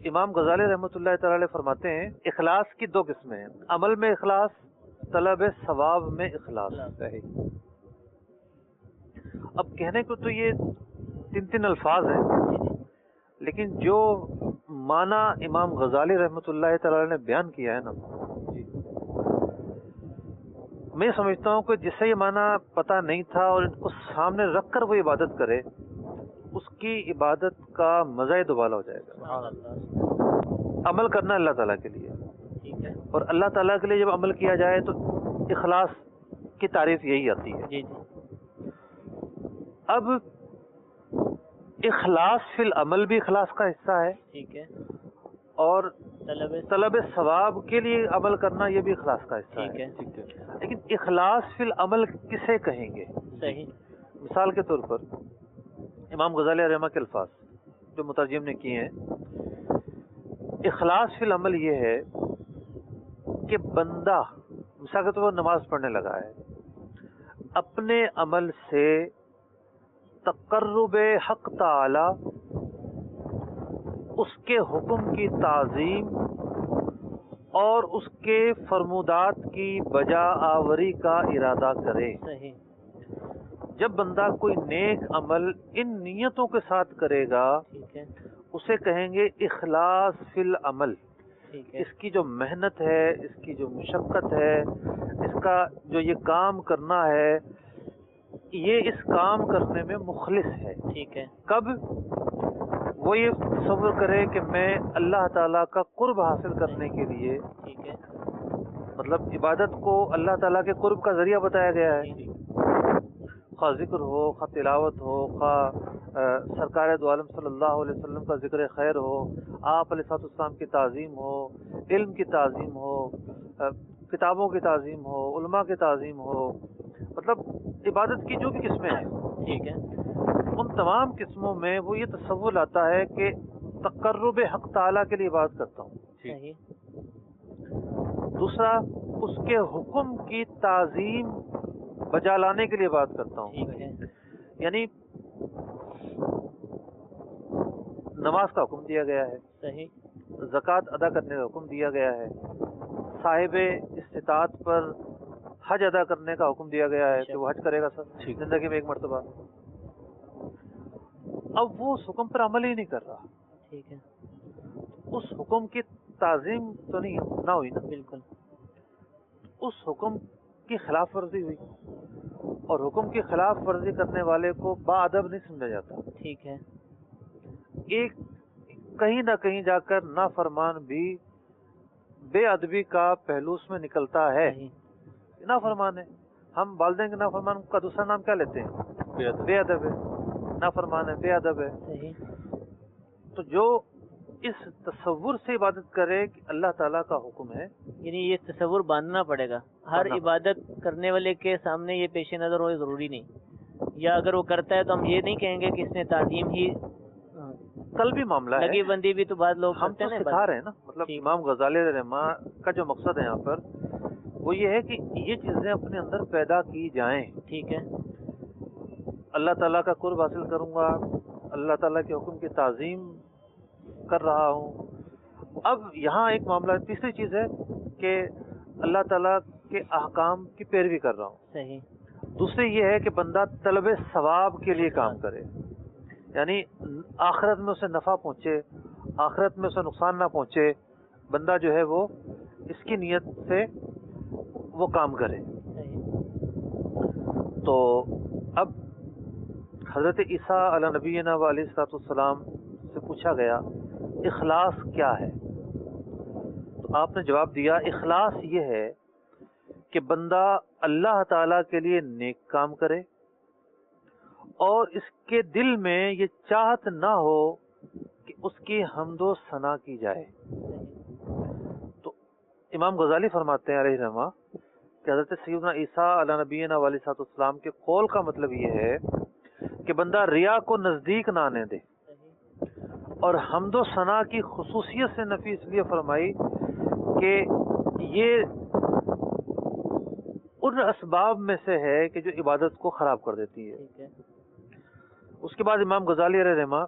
امام غزالی رحمۃ اللہ تعالی علیہ فرماتے ہیں اخلاص کی دو قسمیں ہیں، عمل میں اخلاص، طلب ثواب میں اخلاص. اب کہنے کو تو یہ تین الفاظ ہیں، لیکن جو معنی امام غزالی رحمۃ اللہ تعالی نے بیان کیا ہے نا، میں سمجھتا ہوں کہ جسے یہ معنی پتہ نہیں تھا اور ان کو سامنے رکھ کر وہ عبادت کرے، اس کی عبادت کا مزہ ہی دوبالا ہو جائے گا. عمل کرنا اللہ تعالیٰ کے لیے، اور اللہ تعالیٰ کے لیے جب عمل کیا جائے تو اخلاص کی تعریف یہی آتی ہے. اب اخلاص فی العمل بھی اخلاص کا حصہ ہے، ٹھیک ہے، اور طلب ثواب کے لیے عمل کرنا یہ بھی اخلاص کا حصہ ہے. لیکن اخلاص فی العمل کسے کہیں گے؟ صحیح. مثال کے طور پر امام غزالی رحمہ کے الفاظ جو مترجم نے کیے ہیں، اخلاص فی العمل یہ ہے کہ بندہ مثال کے طور پر نماز پڑھنے لگا ہے، اپنے عمل سے تقرب حق تعالی، اس کے حکم کی تعظیم اور اس کے فرمودات کی بجا آوری کا ارادہ کرے. صحیح. جب بندہ کوئی نیک عمل ان نیتوں کے ساتھ کرے گا، اسے کہیں گے اخلاص فی العمل. اس کی جو محنت ہے، اس کی جو مشقت ہے، اس کا جو یہ کام کرنا ہے، یہ اس کام کرنے میں مخلص ہے. ٹھیک ہے. کب وہ یہ تصور کرے کہ میں اللہ تعالیٰ کا قرب حاصل کرنے کے لیے، ٹھیک ہے، مطلب عبادت کو اللہ تعالیٰ کے قرب کا ذریعہ بتایا گیا ہے، خواہ ذکر ہو، خواہ تلاوت ہو، خواہ سرکار دو عالم صلی اللہ علیہ وسلم کا ذکر خیر ہو، آپ علیہ السلام کی تعظیم ہو، علم کی تعظیم ہو، کتابوں کی تعظیم ہو، علماء کی تعظیم ہو، مطلب عبادت کی جو بھی قسمیں ہیں، ٹھیک ہے، ان تمام قسموں میں وہ یہ تصور لاتا ہے کہ تقرب حق تعالیٰ کے لیے عبادت کرتا ہوں. صحیح. دوسرا، اس کے حکم کی تعظیم بجا لانے کے لیے بات کرتا ہوں. یعنی نماز کا حکم دیا گیا ہے، صحیح، زکوٰۃ ادا کرنے کا حکم دیا گیا ہے، صاحب استطاعت پر حج ادا کرنے کا حکم دیا گیا ہے کہ وہ حج کرے گا سر زندگی میں ایک مرتبہ. اب وہ اس حکم پر عمل ہی نہیں کر رہا، ٹھیک ہے، اس حکم کی تعظیم تو نہیں نہ ہوئی نا، بالکل. اس حکم کی خلاف ورزی ہوئی، اور حکم کی خلاف ورزی کرنے والے کو با ادب نہیں سمجھا جاتا. ٹھیک ہے. ایک کہیں نہ کہیں جا کر نافرمان بھی بے ادبی کا پہلو اس میں نکلتا ہے. نافرمان ہے، ہم والدین کے نافرمان کا دوسرا نام کیا لیتے ہیں؟ بے ادب ہے. نافرمان ہے، بے ادب ہے. تو جو اس تصور سے عبادت کرے کہ اللہ تعالیٰ کا حکم ہے، یعنی یہ تصور باندھنا پڑے گا، ہر عبادت کرنے والے کے سامنے یہ پیش نظر ہو ضروری نہیں، یا اگر وہ کرتا ہے تو ہم یہ نہیں کہیں گے کہ اس نے تعظیم ہی. کل بھی معاملہ ہے، لگی بندی بھی تو بعض لوگ ہم تو سکھا رہے ہیں نا. مطلب امام غزالی رحمہ کا جو مقصد ہے یہاں پر وہ یہ ہے کہ یہ چیزیں اپنے اندر پیدا کی جائیں. ٹھیک ہے. اللہ تعالیٰ کا قرب حاصل کروں گا، اللہ تعالیٰ کے حکم کی تعظیم کر رہا ہوں. اب یہاں ایک معاملہ تیسری چیز ہے کہ اللہ تعالیٰ کے احکام کی پیروی کر رہا ہوں. صحیح. دوسری یہ ہے کہ بندہ طلب ثواب کے لیے کام کرے، یعنی آخرت میں اسے نفع پہنچے، آخرت میں اسے نقصان نہ پہنچے، بندہ جو ہے وہ اس کی نیت سے وہ کام کرے. تو اب حضرت عیسیٰ علیہ نبینا و علیہ الصلوۃ والسلام سے پوچھا گیا اخلاص کیا ہے، تو آپ نے جواب دیا اخلاص یہ ہے کہ بندہ اللہ تعالیٰ کے لیے نیک کام کرے اور اس کے دل میں یہ چاہت نہ ہو کہ اس کی حمد و ثنا کی جائے. تو امام غزالی فرماتے ہیں علیہ رحمہ کہ حضرت سیدنا عیسیٰ علیہ نبینا علیہ الصلوۃ والسلام کے قول کا مطلب یہ ہے کہ بندہ ریا کو نزدیک نہ آنے دے. اور حمد و ثنا کی خصوصیت سے نفی اس لیے فرمائی کہ یہ ان اسباب میں سے ہے کہ جو عبادت کو خراب کر دیتی ہے. اس کے بعد امام غزالی علیہ رحمہ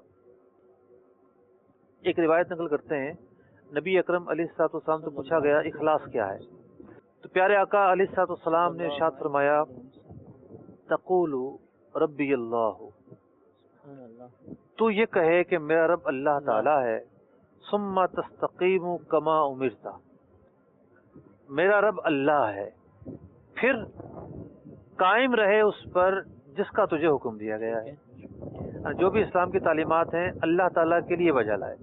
ایک روایت نقل کرتے ہیں نبی اکرم علیہ الصلوۃ والسلام سے پوچھا گیا اخلاص کیا ہے، تو پیارے آقا علیہ الصلوۃ والسلام نے ارشاد فرمایا تقول ربی اللہ، تو یہ کہے کہ میرا رب اللہ تعالی ہے، ثم تستقیم کما امرت، میرا رب اللہ ہے، پھر قائم رہے اس پر جس کا تجھے حکم دیا گیا ہے۔ جو بھی اسلام کی تعلیمات ہیں اللہ تعالیٰ کے لیے بجا لائے۔